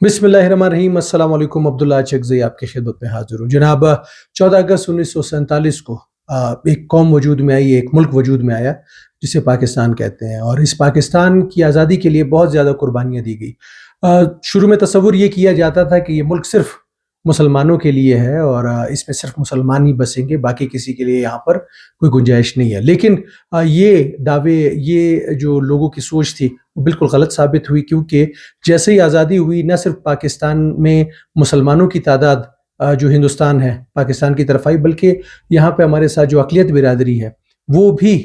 بسم اللہ الرحمن الرحیم۔ السلام علیکم۔ عبداللہ چکزئی آپ کی خدمت میں حاضر ہوں جناب۔ 14 اگست 1947 کو ایک قوم وجود میں آئی، ایک ملک وجود میں آیا جسے پاکستان کہتے ہیں، اور اس پاکستان کی آزادی کے لیے بہت زیادہ قربانیاں دی گئی۔ شروع میں تصور یہ کیا جاتا تھا کہ یہ ملک صرف مسلمانوں کے لیے ہے اور اس میں صرف مسلمان ہی بسیں گے، باقی کسی کے لیے یہاں پر کوئی گنجائش نہیں ہے۔ لیکن یہ دعوے، یہ جو لوگوں کی سوچ تھی وہ بالکل غلط ثابت ہوئی، کیونکہ جیسے ہی آزادی ہوئی نہ صرف پاکستان میں مسلمانوں کی تعداد جو ہندوستان ہے پاکستان کی طرف آئی، بلکہ یہاں پہ ہمارے ساتھ جو اقلیت برادری ہے وہ بھی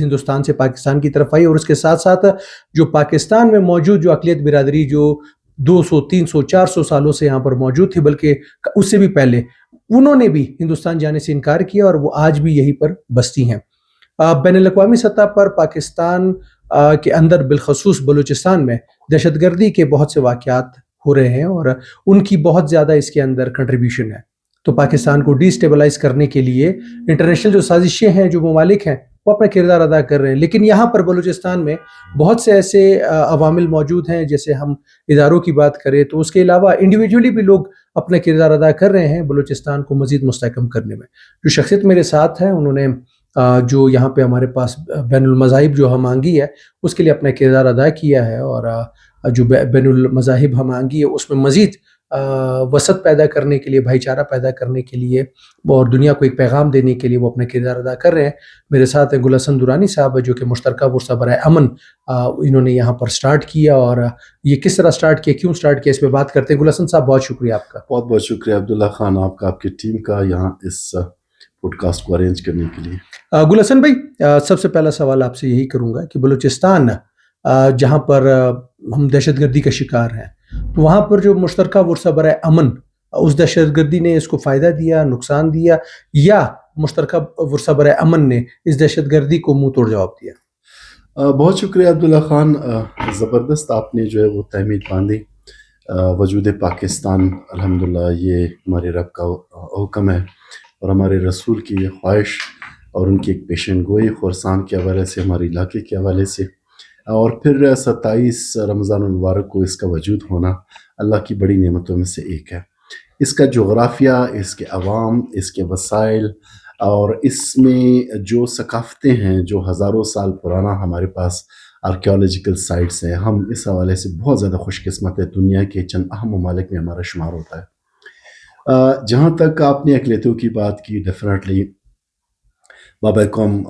ہندوستان سے پاکستان کی طرف آئی، اور اس کے ساتھ ساتھ جو پاکستان میں موجود جو اقلیت برادری جو 200 300 400 سالوں سے یہاں پر موجود تھی، بلکہ اس سے بھی پہلے، انہوں نے بھی ہندوستان جانے سے انکار کیا اور وہ آج بھی یہیں پر بستی ہیں۔ بین الاقوامی سطح پر پاکستان کے اندر بالخصوص بلوچستان میں دہشت گردی کے بہت سے واقعات ہو رہے ہیں اور ان کی بہت زیادہ اس کے اندر کنٹریبیوشن ہے۔ تو پاکستان کو ڈی اسٹیبلائز کرنے کے لیے انٹرنیشنل جو سازشیں ہیں، جو ممالک ہیں، وہ اپنا کردار ادا کر رہے ہیں، لیکن یہاں پر بلوچستان میں بہت سے ایسے عوامل موجود ہیں، جیسے ہم اداروں کی بات کریں تو اس کے علاوہ انڈیویجولی بھی لوگ اپنا کردار ادا کر رہے ہیں بلوچستان کو مزید مستحکم کرنے میں۔ جو شخصیت میرے ساتھ ہے، انہوں نے جو یہاں پہ ہمارے پاس بین المذاہب جو ہم آہنگی ہے اس کے لیے اپنا کردار ادا کیا ہے، اور جو بین المذاہب ہم آہنگی ہے اس میں مزید وسعت پیدا کرنے کے لیے، بھائی چارہ پیدا کرنے کے لیے اور دنیا کو ایک پیغام دینے کے لیے وہ اپنا کردار ادا کر رہے ہیں۔ میرے ساتھ ہیں گل حسن درانی صاحب، جو کہ مشترکہ ورثہ برائے امن انہوں نے یہاں پر سٹارٹ کیا، اور یہ کس طرح سٹارٹ کیا، کیوں سٹارٹ کیا، اس پہ بات کرتے ہیں۔ گل حسن صاحب، بہت شکریہ آپ کا۔ بہت بہت شکریہ عبداللہ خان، آپ کا، آپ کی ٹیم کا، یہاں اس پوڈ کاسٹ کو ارینج کرنے کے لیے۔ گل حسن بھائی، سب سے پہلا سوال آپ سے یہی کروں گا کہ بلوچستان جہاں پر ہم دہشت گردی کا شکار ہیں، تو وہاں پر جو مشترکہ ورثہ برائے امن، اس دہشت گردی نے اس کو فائدہ دیا، نقصان دیا، یا مشترکہ ورثہ برائے امن نے اس دہشت گردی کو منہ توڑ جواب دیا؟ بہت شکریہ عبداللہ خان، زبردست آپ نے جو ہے وہ تہمید باندھی۔ وجود پاکستان الحمدللہ یہ ہمارے رب کا حکم ہے اور ہمارے رسول کی یہ خواہش اور ان کی ایک پیشن گوئی خراسان کے حوالے سے، ہمارے علاقے کے حوالے سے، اور پھر 27 رمضان المبارک کو اس کا وجود ہونا اللہ کی بڑی نعمتوں میں سے ایک ہے۔ اس کا جغرافیہ، اس کے عوام، اس کے وسائل، اور اس میں جو ثقافتیں ہیں جو ہزاروں سال پرانا ہمارے پاس آرکیالوجیکل سائٹس ہیں، ہم اس حوالے سے بہت زیادہ خوش قسمت ہے۔ دنیا کے چند اہم ممالک میں ہمارا شمار ہوتا ہے۔ جہاں تک آپ نے اقلیتوں کی بات کی، ڈیفینیٹلی بابا قوم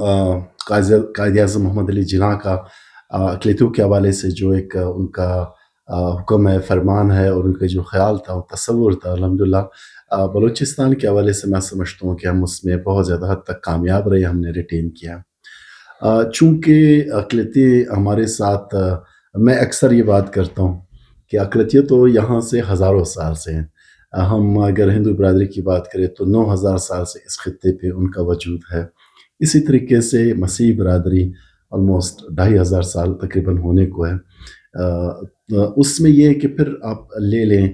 قائد اعظم محمد علی جناح کا اقلیتوں کے حوالے سے جو ایک ان کا حکم ہے، فرمان ہے، اور ان کا جو خیال تھا، تصور تھا، الحمدللہ بلوچستان کے حوالے سے میں سمجھتا ہوں کہ ہم اس میں بہت زیادہ حد تک کامیاب رہے، ہم نے ریٹین کیا۔ چونکہ اقلیتیں ہمارے ساتھ، میں اکثر یہ بات کرتا ہوں کہ اقلیتیں تو یہاں سے ہزاروں سال سے ہیں۔ ہم اگر ہندو برادری کی بات کریں تو 9000 سال سے اس خطے پہ ان کا وجود ہے۔ اسی طریقے سے مسیحی برادری آلموسٹ 2500 سال تقریباً ہونے کو ہے۔ اس میں یہ کہ پھر آپ لے لیں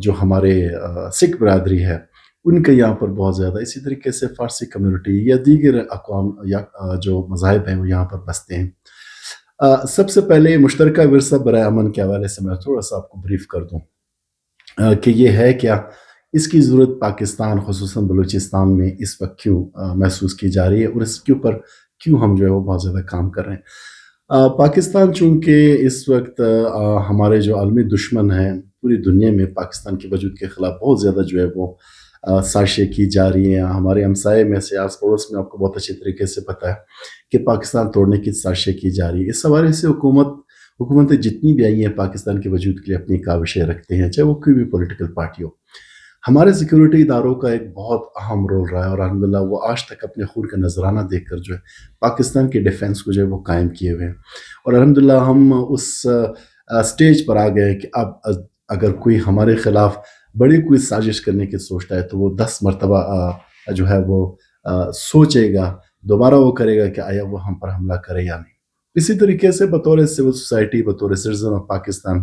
جو ہمارے سکھ برادری ہے، ان کے یہاں پر بہت زیادہ، اسی طریقے سے فارسی کمیونٹی یا دیگر اقوام یا جو مذاہب ہیں وہ یہاں پر بستے ہیں۔ سب سے پہلے مشترکہ ورثہ برائے امن کے حوالے سے میں تھوڑا سا آپ کو بریف کر دوں کہ یہ ہے کیا، اس کی ضرورت پاکستان خصوصاً بلوچستان میں اس وقت کیوں محسوس کی جا رہی ہے، اور اس کے اوپر کیوں ہم جو ہے وہ بہت زیادہ کام کر رہے ہیں۔ پاکستان چونکہ اس وقت ہمارے جو عالمی دشمن ہیں، پوری دنیا میں پاکستان کے وجود کے خلاف بہت زیادہ جو ہے وہ سازشیں کی جا رہی ہیں۔ ہمارے ہمسائے میں سے، آس پڑوس میں، آپ کو بہت اچھے طریقے سے پتہ ہے کہ پاکستان توڑنے کی سازشیں کی جا رہی ہے۔ اس حوالے سے حکومتیں جتنی بھی آئی ہیں پاکستان کے وجود کے لیے اپنی کاوشیں رکھتے ہیں، چاہے وہ کوئی بھی پولیٹیکل پارٹی ہو۔ ہمارے سیکیورٹی اداروں کا ایک بہت اہم رول رہا ہے، اور الحمدللہ وہ آج تک اپنے خون کا نذرانہ دیکھ کر جو ہے پاکستان کے ڈیفنس کو جو ہے وہ قائم کیے ہوئے ہیں، اور الحمدللہ ہم اس سٹیج پر آ گئے کہ اب اگر کوئی ہمارے خلاف بڑی کوئی سازش کرنے کی سوچتا ہے تو وہ 10 مرتبہ جو ہے وہ سوچے گا، دوبارہ وہ کرے گا کہ آیا وہ ہم پر حملہ کرے یا نہیں۔ اسی طریقے سے بطور سول سوسائٹی، بطور سٹیزن آف پاکستان،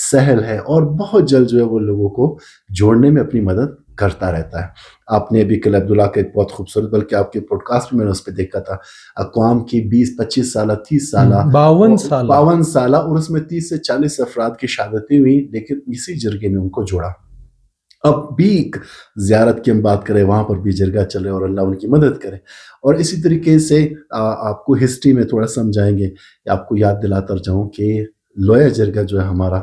سہل ہے اور بہت جلد جو ہے وہ لوگوں کو جوڑنے میں اپنی مدد کرتا رہتا ہے. آپ نے ابھی کل عبداللہ کا ایک بہت خوبصورت بلکہ آپ کے پوڈ کاسٹ میں نے اس پہ دیکھا تھا اقوام کی 20-25 سالہ 30 سالہ 52 سالہ اور اس میں 30 سے 40 افراد کی شہادتیں ہوئی لیکن اسی جرگے نے ان کو جوڑا. اب بھی ایک زیارت کی ہم بات کریں وہاں پر بھی جرگہ چلے اور اللہ ان کی مدد کرے. اور اسی طریقے سے آپ کو ہسٹری میں تھوڑا سمجھائیں گے آپ کو یاد دلاتا جاؤں کہ لویا جرگہ جو ہے ہمارا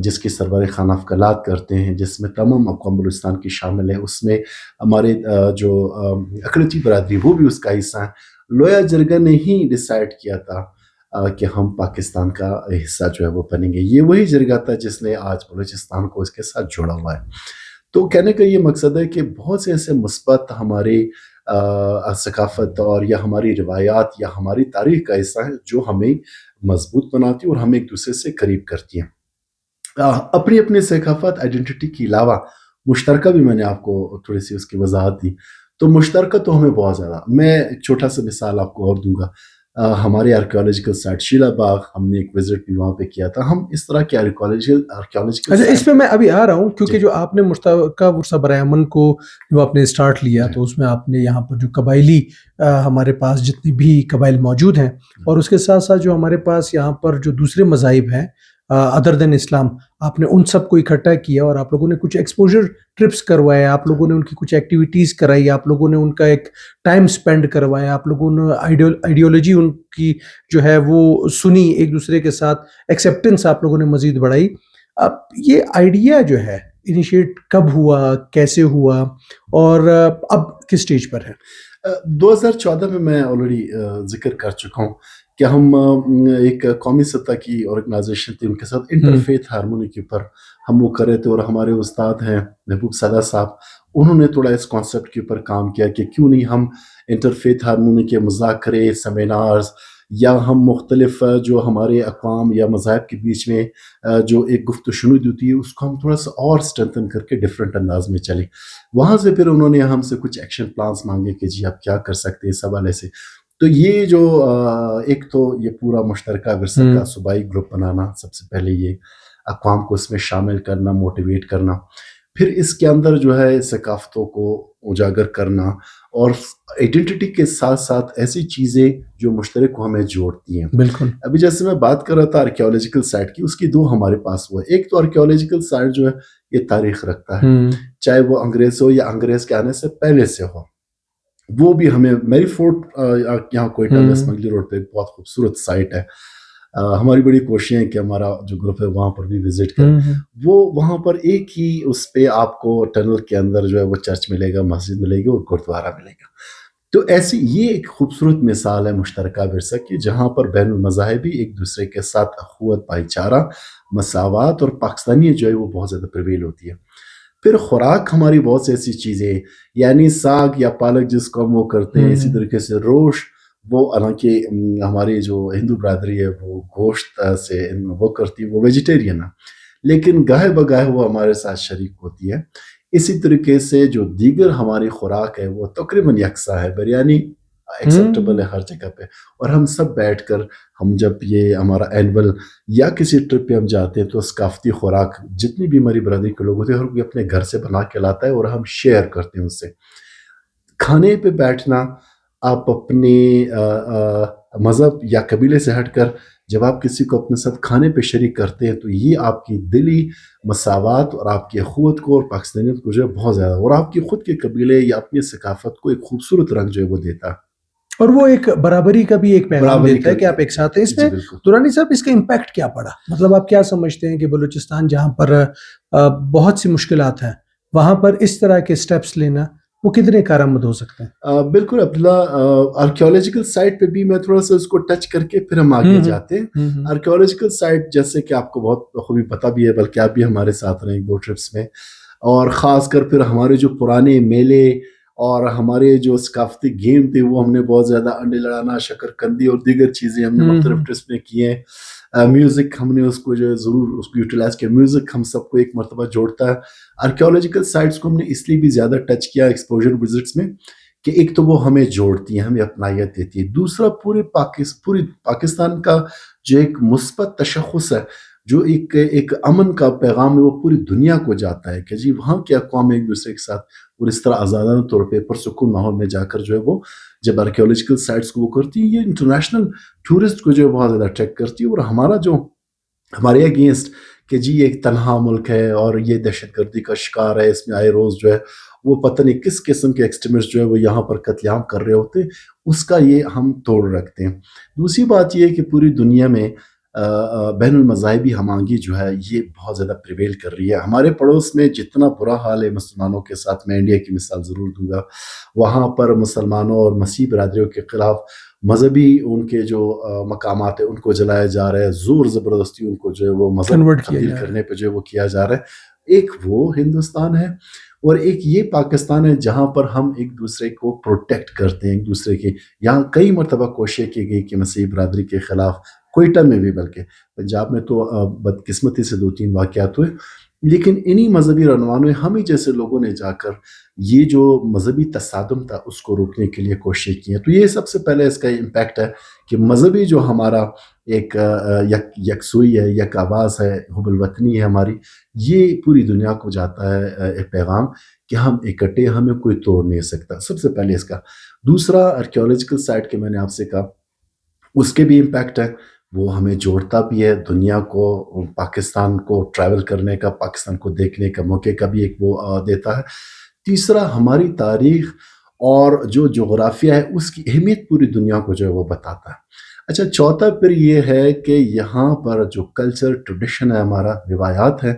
جس کی سربراہ خانہ افقلات کرتے ہیں جس میں تمام اقوام بلوچستان کی شامل ہے اس میں ہمارے جو اقلیتی برادری وہ بھی اس کا حصہ ہے. لویا جرگہ نے ہی ڈیسائیڈ کیا تھا کہ ہم پاکستان کا حصہ جو ہے وہ بنیں گے. یہ وہی جرگہ تھا جس نے آج بلوچستان کو اس کے ساتھ جوڑا ہوا ہے. تو کہنے کا یہ مقصد ہے کہ بہت سے ایسے مثبت ہمارے ثقافت اور یا ہماری روایات یا ہماری تاریخ کا حصہ ہے جو ہمیں مضبوط بناتی اور ہمیں ایک دوسرے سے قریب کرتی ہیں. اپنی اپنی ثقافت آئیڈینٹی کے علاوہ مشترکہ بھی میں نے آپ کو تھوڑی سی اس کی وضاحت دی. تو مشترکہ تو ہمیں بہت زیادہ. میں ایک چھوٹا سا مثال آپ کو اور دوں گا. ہمارے آرکیولوجیکل سائٹ شیلا باغ ہم نے ایک وزٹ بھی وہاں پہ کیا تھا. ہم اس طرح کے آرکیولوجیکل اس میں ابھی آ رہا ہوں کیونکہ جو آپ نے مشترکہ ورثہ برائے امن کو جو آپ نے اسٹارٹ لیا تو اس میں آپ نے یہاں پر جو قبائلی ہمارے پاس جتنی بھی قبائل موجود ہیں اور اس کے ساتھ ساتھ جو ہمارے پاس یہاں پر جو دوسرے مذاہب ہیں ادر دین اسلام آپ نے ان سب کو اکٹھا کیا اور آپ لوگوں نے کچھ ایکسپوجر ٹرپس کروائے, آپ لوگوں نے ان کی کچھ ایکٹیویٹیز کرائی, آپ لوگوں نے ان کا ایک ٹائم سپینڈ کروایا, آپ لوگوں نے آئیڈیالوجی ان کی جو ہے وہ سنی, ایک دوسرے کے ساتھ ایکسیپٹنس آپ لوگوں نے مزید بڑھائی. اب یہ آئیڈیا جو ہے انیشیٹ کب ہوا, کیسے ہوا اور اب کس سٹیج پر ہے؟ 2014 میں آلریڈی ذکر کر چکا ہوں کہ ہم ایک قومی سطح کی آرگنائزیشن تھی ان کے ساتھ انٹرفیتھ ہارمونی کے اوپر ہم وہ کر رہے تھے اور ہمارے استاد ہیں محبوب سادہ صاحب انہوں نے تھوڑا اس کانسیپٹ کے اوپر کام کیا کہ کیوں نہیں ہم انٹرفیتھ ہارمونی کے مذاکرے سیمینارز یا ہم مختلف جو ہمارے اقوام یا مذاہب کے بیچ میں جو ایک گفت و شنود ہوتی ہے اس کو ہم تھوڑا سا اور اسٹرینتھن کر کے ڈفرینٹ انداز میں چلیں. وہاں سے پھر انہوں نے ہم سے کچھ ایکشن پلانس مانگے کہ جی آپ کیا کر سکتے ہیں اس حوالے سے. تو یہ جو ایک تو یہ پورا مشترکہ ورثہ کا صوبائی گروپ بنانا, سب سے پہلے یہ اقوام کو اس میں شامل کرنا, موٹیویٹ کرنا, پھر اس کے اندر جو ہے ثقافتوں کو اجاگر کرنا اور آئیڈینٹی کے ساتھ ساتھ ایسی چیزیں جو مشترک کو ہمیں جوڑتی ہیں. بالکل. ابھی جیسے میں بات کر رہا تھا آرکیولوجیکل سائٹ کی, اس کی دو ہمارے پاس وہ ہے. ایک تو آرکیولوجیکل سائٹ جو ہے یہ تاریخ رکھتا ہے, چاہے وہ انگریز ہو یا انگریز کے آنے سے پہلے سے ہو. وہ بھی ہمیں میری فورٹ یہاں کوئٹہ ویسٹ منگلی روڈ پہ بہت خوبصورت سائٹ ہے. ہماری بڑی کوشش ہے کہ ہمارا جو گروپ ہے وہاں پر بھی وزٹ کریں. وہ وہاں پر ایک ہی اس پہ آپ کو ٹنل کے اندر جو ہے وہ چرچ ملے گا, مسجد ملے گی اور گرودوارہ ملے گا. تو ایسی یہ ایک خوبصورت مثال ہے مشترکہ ورثہ کی جہاں پر بین المذاہبی ایک دوسرے کے ساتھ اخوت, بھائی چارہ, مساوات اور پاکستانی جو ہے وہ بہت زیادہ پریویل ہوتی ہے. پھر خوراک ہماری بہت سی ایسی چیزیں یعنی ساگ یا پالک جس کو ہم وہ کرتے ہیں, اسی طریقے سے روش وہ حالانکہ ہماری جو ہندو برادری ہے وہ گوشت سے وہ کرتی ہے, وہ ویجیٹیرین ہے, لیکن گاہے بگاہے وہ ہمارے ساتھ شریک ہوتی ہے. اسی طریقے سے جو دیگر ہماری خوراک ہے وہ تقریباً یکساں ہے. بریانی ایکسیپٹیبل ہے ہر جگہ پہ, اور ہم سب بیٹھ کر ہم جب یہ ہمارا اینول یا کسی ٹرپ پہ ہم جاتے ہیں تو ثقافتی خوراک جتنی بھی ہماری برادری کے لوگ ہوتے ہیں ہر کوئی اپنے گھر سے بنا کے لاتا ہے اور ہم شیئر کرتے ہیں اس سے. کھانے پہ بیٹھنا آپ اپنے مذہب یا قبیلے سے ہٹ کر جب آپ کسی کو اپنے ساتھ کھانے پہ شریک کرتے ہیں تو یہ آپ کی دلی مساوات اور آپ کی اخوت کو اور پاکستانیت کو جو ہے بہت زیادہ اور آپ کی خود کے قبیلے یا اپنی ثقافت کو ایک خوبصورت رنگ جو ہے وہ دیتا ہے. اور وہ ایک برابری کا بھی ایک پیغام دیتا ہے کہ آپ ایک ساتھ ہیں. اس میں درانی صاحب اس کا امپیکٹ کیا پڑا, مطلب آپ کیا سمجھتے ہیں کہ بلوچستان جہاں پر بہت سی مشکلات ہیں وہاں پر اس طرح کے سٹیپس لینا وہ کتنے کارآمد ہو سکتے ہیں؟ بالکل عبداللہ, آرکیولوجیکل سائٹ پہ بھی میں تھوڑا سا اس کو ٹچ کر کے پھر ہم آگے جاتے ہیں. آرکیولوجیکل سائٹ جیسے کہ آپ کو بہت خوبی پتہ بھی ہے, بلکہ آپ بھی ہمارے ساتھ رہیں دو ٹرپس میں, اور خاص کر پھر ہمارے جو پرانے میلے اور ہمارے جو ثقافتی گیم تھے وہ ہم نے بہت زیادہ انڈے لڑانا, شکر کندی اور دیگر چیزیں ہم نے مختلف ٹرپس میں کی ہیں. میوزک ہم نے اس کو جو ہے ضرور اس کو یوٹیلائز کیا. میوزک ہم سب کو ایک مرتبہ جوڑتا ہے. آرکیولوجیکل سائٹس کو ہم نے اس لیے بھی زیادہ ٹچ کیا ایکسپوجر وزٹس میں کہ ایک تو وہ ہمیں جوڑتی ہیں, ہمیں اپنائیت دیتی ہے. دوسرا پوری پاکستان کا جو ایک مثبت تشخص ہے جو ایک امن کا پیغام ہے وہ پوری دنیا کو جاتا ہے کہ جی وہاں کے اقوام ایک دوسرے کے ساتھ اور اس طرح آزادانہ طور پہ پرسکون ماحول میں جا کر جو ہے وہ جب آرکیولوجیکل سائٹس کو وہ کرتی ہے، یہ انٹرنیشنل ٹورسٹ کو جو ہے بہت زیادہ اٹریکٹ کرتی ہے. اور ہمارے اگینسٹ کہ جی یہ ایک تنہا ملک ہے اور یہ دہشت گردی کا شکار ہے، اس میں آئے روز جو ہے وہ پتہ نہیں کس قسم کے ایکسٹریمسٹ جو ہے وہ یہاں پر قتل عام کر رہے ہوتے، اس کا یہ ہم توڑ رکھتے ہیں. دوسری بات یہ ہے کہ پوری دنیا میں بین المذاہبی ہم آہنگی جو ہے یہ بہت زیادہ پریویل کر رہی ہے. ہمارے پڑوس میں جتنا برا حال ہے مسلمانوں کے ساتھ، میں انڈیا کی مثال ضرور دوں گا، وہاں پر مسلمانوں اور مسیح برادریوں کے خلاف مذہبی ان کے جو مقامات ہیں ان کو جلایا جا رہا ہے، زور زبردستی ان کو جو ہے وہ مذہب کنورٹ کیا تبدیل جا رہا ہے. کرنے پہ جو ہے وہ کیا جا رہا ہے. ایک وہ ہندوستان ہے اور ایک یہ پاکستان ہے جہاں پر ہم ایک دوسرے کو پروٹیکٹ کرتے ہیں، ایک دوسرے کی. یہاں کئی مرتبہ کوشش کی گئی کہ مسیحی برادری کے خلاف، کوئٹہ میں بھی، بلکہ پنجاب میں تو بدقسمتی سے 2-3 واقعات ہوئے، لیکن انہی مذہبی رہنماؤں نے، ہم ہی جیسے لوگوں نے جا کر یہ جو مذہبی تصادم تھا اس کو روکنے کے لیے کوشش کی ہیں. تو یہ سب سے پہلے اس کا امپیکٹ ہے کہ مذہبی جو ہمارا ایک یکسوئی ہے، یک آواز ہے، حب الوطنی ہے ہماری، یہ پوری دنیا کو جاتا ہے ایک پیغام کہ ہم اکٹھے، ہمیں کوئی توڑ نہیں سکتا. سب سے پہلے اس کا. دوسرا آرکیولوجیکل سائٹ کے میں نے آپ سے کہا، اس کے بھی امپیکٹ ہے، وہ ہمیں جوڑتا بھی ہے دنیا کو، پاکستان کو ٹریول کرنے کا، پاکستان کو دیکھنے کا موقع کا بھی ایک وہ دیتا ہے. تیسرا ہماری تاریخ اور جو جغرافیہ ہے اس کی اہمیت پوری دنیا کو جو ہے وہ بتاتا ہے. اچھا، چوتھا پھر یہ ہے کہ یہاں پر جو کلچر ٹریڈیشن ہے، ہمارا روایات ہے،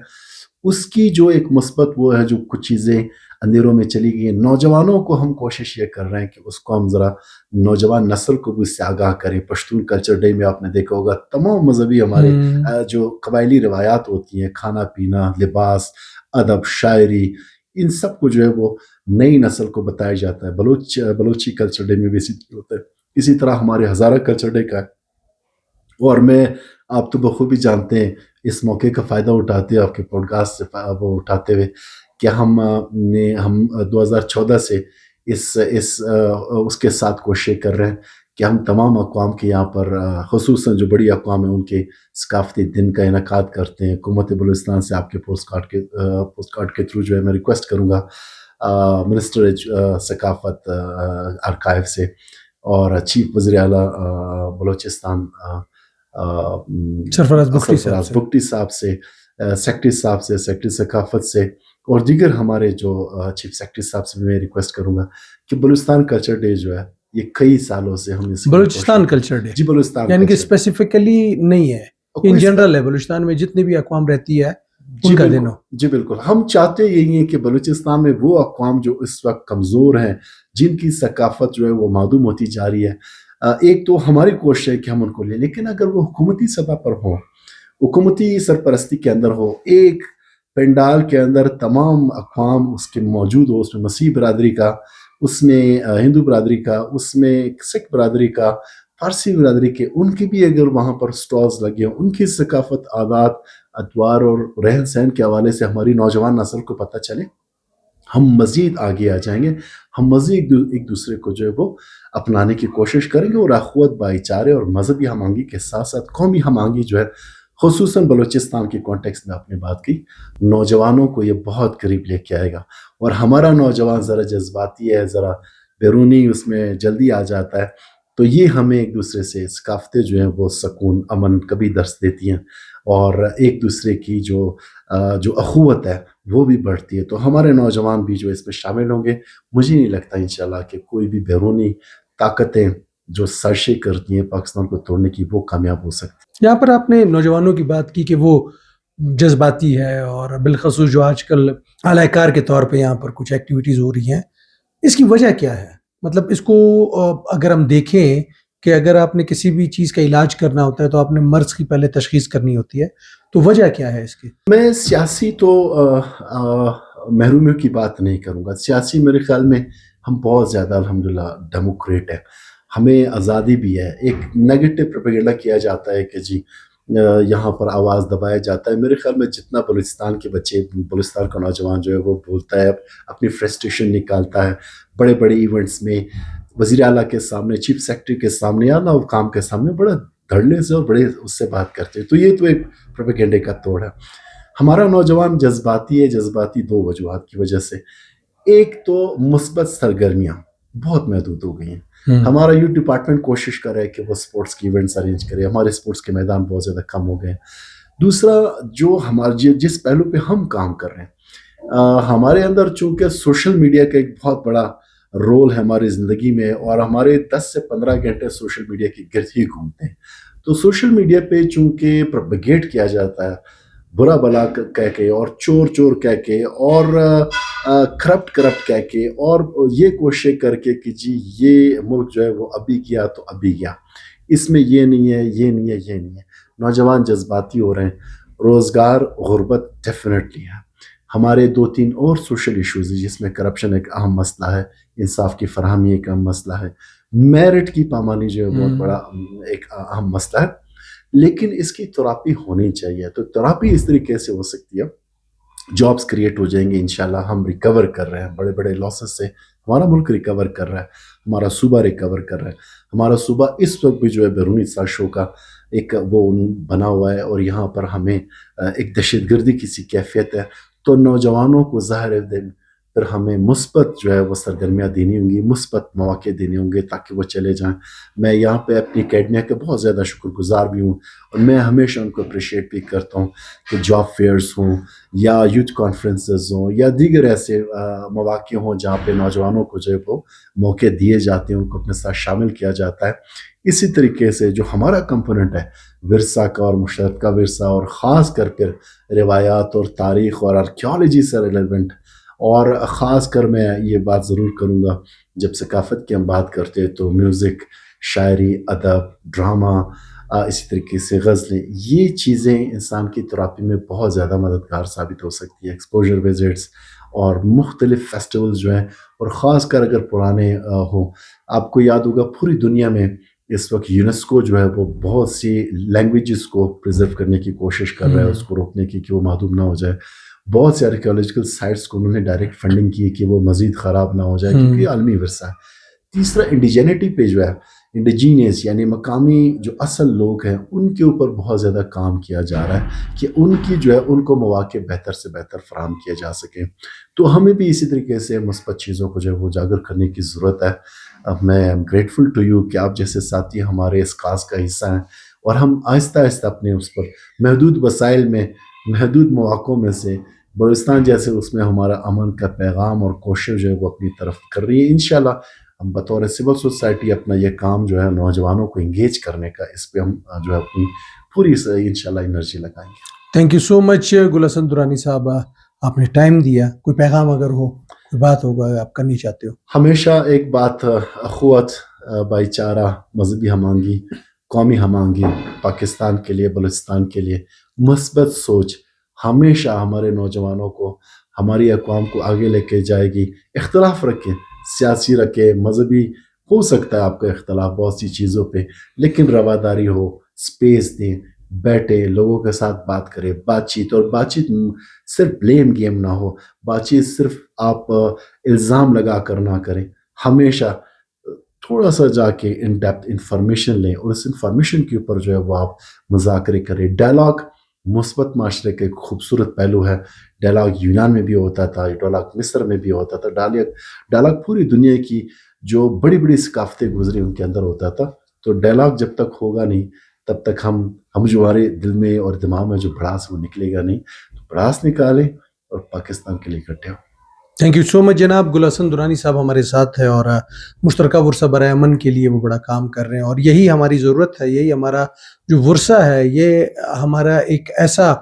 اس کی جو ایک مثبت وہ ہے، جو کچھ چیزیں اندھیروں میں چلی گئی ہیں، نوجوانوں کو ہم کوشش یہ کر رہے ہیں کہ اس کو ہم ذرا نوجوان نسل کو بھی اس سے آگاہ کریں. پشتون کلچر ڈے میں آپ نے دیکھا ہوگا تمام مذہبی ہمارے جو قبائلی روایات ہوتی ہیں، کھانا پینا، لباس، ادب، شاعری، ان سب کو جو ہے وہ نئی نسل کو بتایا جاتا ہے. بلوچی کلچر ڈے میں بھی اسی طرح ہوتا ہے. اسی طرح ہمارے ہزارہ کلچر ڈے کا ہے. اور آپ تو بخوبی جانتے ہیں، اس موقع کا فائدہ اٹھاتے ہیں آپ کے پوڈ کاسٹ سے وہ اٹھاتے ہوئے کہ ہم 2014 سے اس کے ساتھ کوشش کر رہے ہیں کہ ہم تمام اقوام کے یہاں پر، خصوصاً جو بڑی اقوام ہیں، ان کے ثقافتی دن کا انعقاد کرتے ہیں. حکومت بلوچستان سے آپ کے پوسٹ کارڈ کے تھرو جو ہے میں ریکویسٹ کروں گا منسٹر ثقافت آرکائیو سے اور چیف وزیر اعلیٰ بلوچستان سرفراز بگٹی صاحب سے، سیکٹری صاحب سے، سیکٹری ثقافت سے اور دیگر ہمارے جو چیف سیکٹری صاحب سے میں ریکویسٹ کروں گا کہ بلوچستان کلچر ڈے جو ہے یہ کئی سالوں سے ہم بلوچستان کلچر ڈے، جی بلوچستان یعنی کہ اسپیسیفکلی نہیں ہے، ان جنرل ہے، بلوچستان میں جتنی بھی اقوام رہتی ہے ان کا دن ہو. جی بالکل. ہم چاہتے یہی ہیں کہ بلوچستان میں وہ اقوام جو اس وقت کمزور ہیں، جن کی ثقافت جو ہے وہ معدوم ہوتی جا رہی ہے، ایک تو ہماری کوشش ہے کہ ہم ان کو لیں، لیکن اگر وہ حکومتی سطح پر ہو، حکومتی سرپرستی کے اندر ہو، ایک پنڈال کے اندر تمام اقوام اس کے موجود ہو، اس میں مسیح برادری کا، اس میں ہندو برادری کا، اس میں سکھ برادری کا، فارسی برادری کے، ان کی بھی اگر وہاں پر سٹالز لگے ہوں، ان کی ثقافت، عادات، اتوار اور رہن سہن کے حوالے سے ہماری نوجوان نسل کو پتہ چلے، ہم مزید آگے آ جائیں گے. ہم مزید ایک دوسرے کو جو ہے وہ اپنانے کی کوشش کریں گے اور اخوت، بھائی چارے اور مذہبی ہم آہنگی کے ساتھ ساتھ قومی ہم آہنگی جو ہے، خصوصاً بلوچستان کی کانٹیکس میں آپ نے بات کی، نوجوانوں کو یہ بہت قریب لے کے آئے گا. اور ہمارا نوجوان ذرا جذباتی ہے، ذرا بیرونی اس میں جلدی آ جاتا ہے، تو یہ ہمیں ایک دوسرے سے ثقافتیں جو ہیں وہ سکون، امن کبھی درس دیتی ہیں اور ایک دوسرے کی جو اخوت ہے وہ بھی بڑھتی ہے. تو ہمارے نوجوان بھی جو اس میں شامل ہوں گے، مجھے نہیں لگتا انشاءاللہ کہ کوئی بھی بیرونی طاقتیں جو سازشیں کرتی ہیں پاکستان کو توڑنے کی، وہ کامیاب ہو سکتی. یہاں پر آپ نے نوجوانوں کی بات کی کہ وہ جذباتی ہے، اور بالخصوص جو آج کل اعلی کار کے طور پہ یہاں پر کچھ ایکٹیویٹیز ہو رہی ہیں، اس کی وجہ کیا ہے؟ مطلب اس کو اگر ہم دیکھیں کہ اگر آپ نے کسی بھی چیز کا علاج کرنا ہوتا ہے تو آپ نے مرض کی پہلے تشخیص کرنی ہوتی ہے، تو وجہ کیا ہے اس کی؟ میں سیاسی تو محرومیوں کی بات نہیں کروں گا. سیاسی میرے خیال میں ہم بہت زیادہ الحمدللہ ڈیموکریٹ ہیں، ہمیں آزادی بھی ہے. ایک نیگیٹو پروپیگنڈا کیا جاتا ہے کہ جی یہاں پر آواز دبایا جاتا ہے. میرے خیال میں جتنا بلوچستان کے بچے، بلوچستان کا نوجوان جو ہے وہ بولتا ہے، اپنی فرسٹریشن نکالتا ہے بڑے بڑے ایونٹس میں، وزیر اعلیٰ کے سامنے، چیف سیکرٹری کے سامنے، اعلیٰ حکام کے سامنے، بڑا دھڑلے سے اور بڑے اس سے بات کرتے ہیں. تو یہ تو ایک پروپیگنڈے کا توڑ ہے. ہمارا نوجوان جذباتی ہے, جذباتی دو وجوہات کی وجہ سے. ایک تو مثبت سرگرمیاں بہت محدود ہو گئی ہیں. ہمارا یوتھ ڈپارٹمنٹ کوشش کر رہا ہے کہ وہ اسپورٹس کی ایونٹس ارینج کرے. ہمارے اسپورٹس کے میدان بہت زیادہ کم ہو گئے ہیں. دوسرا جو ہمارے جس پہلو پہ ہم کام کر رہے ہیں, ہمارے اندر چونکہ سوشل میڈیا کا ایک بہت بڑا رول ہے ہماری زندگی میں, اور ہمارے 10 سے 15 گھنٹے سوشل میڈیا کے گرد ہی گھومتے ہیں. تو سوشل میڈیا پہ چونکہ پروپیگیٹ کیا جاتا ہے برا بلا کہہ کے, اور چور چور کہہ کے, اور کرپٹ کہہ کے, اور یہ کوشش کر کے کہ جی یہ ملک جو ہے وہ ابھی گیا تو ابھی گیا, اس میں یہ نہیں ہے, یہ نہیں ہے, یہ نہیں ہے. نوجوان جذباتی ہو رہے ہیں. روزگار, غربت ڈیفینیٹلی ہے. ہمارے 2-3 اور سوشل ایشوز ہیں جس میں کرپشن ایک اہم مسئلہ ہے, انصاف کی فراہمی ایک اہم مسئلہ ہے, میرٹ کی پامالی جو ہے بہت بڑا ایک اہم مسئلہ ہے. لیکن اس کی تھراپی ہونی چاہیے. تو تھراپی اس طریقے سے ہو سکتی ہے, جابس کریٹ ہو جائیں گے انشاءاللہ. ہم ریکور کر رہے ہیں بڑے بڑے لاسز سے, ہمارا ملک ریکور کر رہا ہے, ہمارا صوبہ ریکور کر رہا ہے. ہمارا صوبہ اس وقت بھی جو ہے بیرونی سازشوں کا ایک وہ بنا ہوا ہے, اور یہاں پر ہمیں ایک دہشت گردی کی سی کیفیت ہے. تو نوجوانوں کو ظاہر ہے پھر ہمیں مثبت جو ہے وہ سرگرمیاں دینی ہوں گی, مثبت مواقع دینے ہوں گے تاکہ وہ چلے جائیں. میں یہاں پہ اپنی اکیڈمیا کے بہت زیادہ شکر گزار بھی ہوں, اور میں ہمیشہ ان کو اپریشیٹ بھی کرتا ہوں کہ جاب فیئرز ہوں یا یوتھ کانفرنسز ہوں یا دیگر ایسے مواقع ہوں جہاں پہ نوجوانوں کو جو ہے وہ موقع دیے جاتے ہیں, ان کو اپنے ساتھ شامل کیا جاتا ہے. اسی طریقے سے جو ہمارا کمپوننٹ ہے ورثہ کا اور مشترکہ ورثہ, اور خاص کر کے روایات اور تاریخ اور آرکیالوجی سے ریلیونٹ, اور خاص کر میں یہ بات ضرور کروں گا جب ثقافت کی ہم بات کرتے ہیں تو میوزک, شاعری, ادب, ڈرامہ, اسی طریقے سے غزلیں, یہ چیزیں انسان کی تھراپی میں بہت زیادہ مددگار ثابت ہو سکتی ہے. ایکسپوجر وزٹس اور مختلف فیسٹیولز جو ہیں, اور خاص کر اگر پرانے ہوں, آپ کو یاد ہوگا پوری دنیا میں اس وقت یونیسکو جو ہے وہ بہت سی لینگویجز کو پریزرو کرنے کی کوشش کر رہا ہے, اس کو روکنے کی کہ وہ محدود نہ ہو جائے. بہت سے آرکیالوجیکل سائٹس کو انہوں نے ڈائریکٹ فنڈنگ کی کہ وہ مزید خراب نہ ہو جائے, کیونکہ یہ عالمی ورثہ ہے. تیسرا انڈیجینٹی پہ جو ہے, انڈیجینس یعنی مقامی جو اصل لوگ ہیں, ان کے اوپر بہت زیادہ کام کیا جا رہا ہے کہ ان کی جو ہے ان کو مواقع بہتر سے بہتر فراہم کیا جا سکے. تو ہمیں بھی اسی طریقے سے مثبت چیزوں کو جو ہے وہ اجاگر کرنے کی ضرورت ہے. میں ایم گریٹفل ٹو یو کہ آپ جیسے ساتھی ہمارے اس کاز کا حصہ ہیں, اور ہم آہستہ آہستہ اپنے اس پر محدود وسائل میں, محدود مواقعوں میں سے بلوچستان جیسے اس میں ہمارا امن کا پیغام اور کوشش جو ہے وہ اپنی طرف کر رہی ہے. انشاءاللہ ہم بطور سول سوسائٹی اپنا یہ کام جو ہے نوجوانوں کو انگیج کرنے کا, اس پہ ہم جو ہے اپنی پوری انشاءاللہ انرجی لگائیں گے. تھینک یو سو مچ گل حسن درانی صاحب, آپ نے ٹائم دیا. کوئی پیغام اگر ہو, کوئی بات ہوگا آپ کرنی چاہتے ہو؟ ہمیشہ ایک بات, اخوت, بھائی چارہ, مذہبی ہم آہنگی, قومی ہم آہنگی, پاکستان کے لیے, بلوچستان کے لیے مثبت سوچ ہمیشہ ہمارے نوجوانوں کو, ہماری اقوام کو آگے لے کے جائے گی. اختلاف رکھیں, سیاسی رکھیں, مذہبی, ہو سکتا ہے آپ کا اختلاف بہت سی چیزوں پہ, لیکن رواداری ہو, سپیس دیں, بیٹھے لوگوں کے ساتھ بات کریں, بات چیت. اور بات چیت صرف بلیم گیم نہ ہو, بات چیت صرف آپ الزام لگا کر نہ کریں. ہمیشہ تھوڑا سا جا کے ان ڈیپتھ انفارمیشن لیں, اور اس انفارمیشن کے اوپر جو ہے وہ آپ مذاکرے کریں. ڈائلاگ مثبت معاشرے کا ایک خوبصورت پہلو ہے. ڈائلاگ یونان میں بھی ہوتا تھا, ڈائلاگ مصر میں بھی ہوتا تھا, ڈائلاگ پوری دنیا کی جو بڑی بڑی ثقافتیں گزری ان کے اندر ہوتا تھا. تو ڈائلاگ جب تک ہوگا نہیں تب تک ہم جو ہمارے دل میں اور دماغ میں جو بڑاس وہ نکلے گا نہیں. تو بڑاس نکالیں اور پاکستان کے لیے اکٹھے ہو. تھینک یو سو مچ جناب. گل حسن درانی صاحب ہمارے ساتھ ہے, اور مشترکہ ورثہ برائے امن کے لیے وہ بڑا کام کر رہے ہیں, اور یہی ہماری ضرورت ہے. یہی ہمارا جو ورثہ ہے, یہ ہمارا ایک ایسا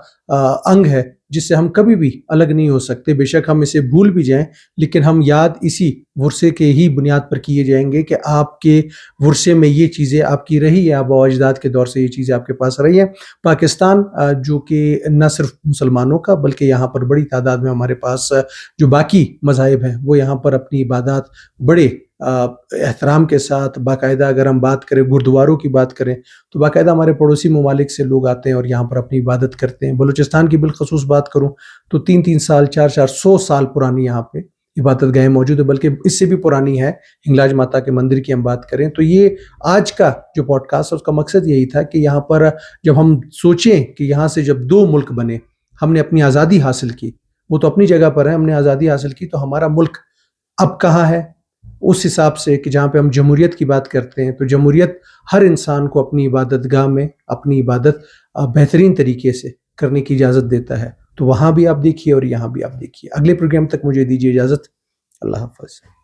انگ ہے جس سے ہم کبھی بھی الگ نہیں ہو سکتے. بے شک ہم اسے بھول بھی جائیں, لیکن ہم یاد اسی ورثے کے ہی بنیاد پر کیے جائیں گے کہ آپ کے ورثے میں یہ چیزیں آپ کی رہی ہے, آبا و اجداد کے دور سے یہ چیزیں آپ کے پاس رہی ہیں. پاکستان جو کہ نہ صرف مسلمانوں کا بلکہ یہاں پر بڑی تعداد میں ہمارے پاس جو باقی مذاہب ہیں وہ یہاں پر اپنی عبادات بڑے احترام کے ساتھ, باقاعدہ اگر ہم بات کریں گردواروں کی بات کریں تو باقاعدہ ہمارے پڑوسی ممالک سے لوگ آتے ہیں اور یہاں پر اپنی عبادت کرتے ہیں. بلوچستان کی بالخصوص بات کروں تو 3 سال 4 100 سال پرانی یہاں پہ عبادت گاہیں موجود ہیں، بلکہ اس سے بھی پرانی ہے، ہنگلاج ماتا کے مندر کی ہم بات کریں تو یہ آج کا جو پوڈ کاسٹ ہے اس کا مقصد یہی تھا کہ یہاں پر جب ہم سوچیں کہ یہاں سے جب دو ملک بنے، ہم نے اپنی آزادی حاصل کی، وہ تو اپنی جگہ پر ہے، ہم نے آزادی حاصل کی، تو ہمارا ملک اب کہاں ہے؟ اس حساب سے کہ جہاں پہ ہم جمہوریت کی بات کرتے ہیں تو جمہوریت ہر انسان کو اپنی عبادت گاہ میں اپنی عبادت بہترین طریقے سے کرنے کی اجازت دیتا ہے، تو وہاں بھی آپ دیکھیے اور یہاں بھی آپ دیکھیے۔ اگلے پروگرام تک مجھے دیجیے اجازت، اللہ حافظ۔